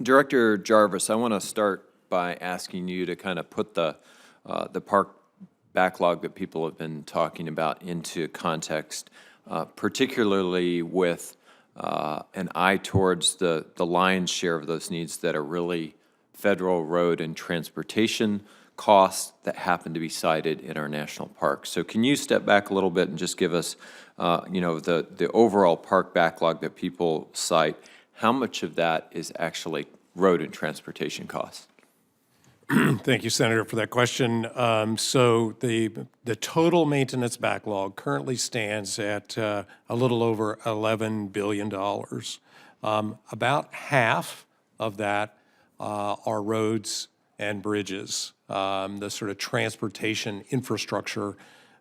Director Jarvis, I want to start by asking you to kind of put the park backlog that people have been talking about into context, particularly with an eye towards the lion's share of those needs that are really federal road and transportation costs that happen to be cited in our national parks. So can you step back a little bit and just give us, the overall park backlog that people cite? How much of that is actually road and transportation costs? Thank you, Senator, for that question. So the total maintenance backlog currently stands at a little over $11 billion. About half of that are roads and bridges, the sort of transportation infrastructure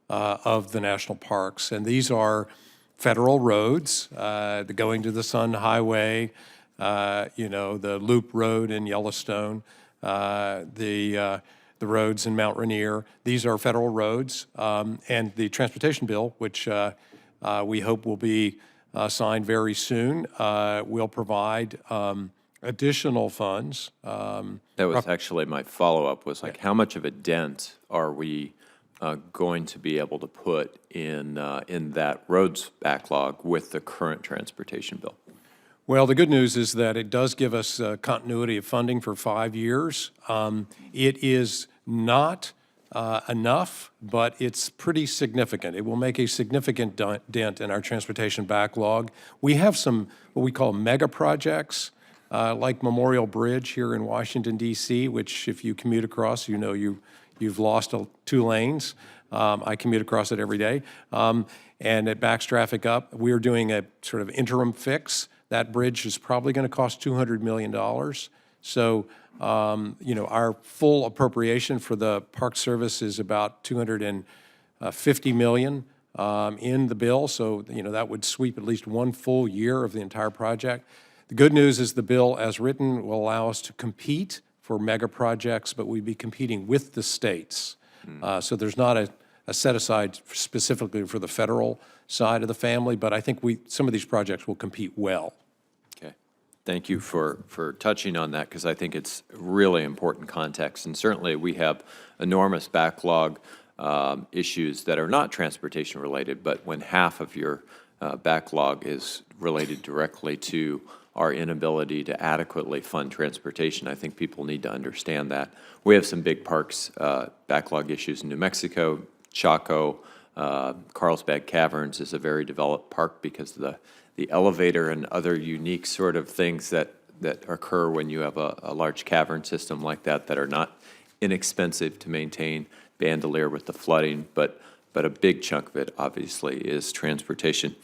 of the national parks. And these are federal roads, the Going to the Sun Highway, the Loop Road in Yellowstone, the roads in Mount Rainier. These are federal roads, and the transportation bill, which we hope will be signed very soon, will provide additional funds. That was actually my follow-up, was like, how much of a dent are we going to be able to put in that roads backlog with the current transportation bill? Well, the good news is that it does give us continuity of funding for 5 years. It is not enough, but it's pretty significant. It will make a significant dent in our transportation backlog. We have some what we call mega projects, like Memorial Bridge here in Washington, D.C., which if you commute across, you've lost 2 lanes. I commute across it every day, and it backs traffic up. We're doing a sort of interim fix. That bridge is probably going to cost $200 million. So, our full appropriation for the Park Service is about $250 million in the bill. So, that would sweep at least 1 full year of the entire project. The good news is the bill, as written, will allow us to compete for mega projects, but we'd be competing with the states. So there's not a set aside specifically for the federal side of the family, but I think some of these projects will compete well. Okay. Thank you for touching on that, because I think it's really important context. And certainly we have enormous backlog issues that are not transportation related, but when half of your backlog is related directly to our inability to adequately fund transportation, I think people need to understand that. We have some big parks backlog issues in New Mexico. Chaco, Carlsbad Caverns is a very developed park because of the elevator and other unique sort of things that occur when you have a large cavern system like that are not inexpensive to maintain. Bandelier with the flooding, but a big chunk of it obviously is transportation.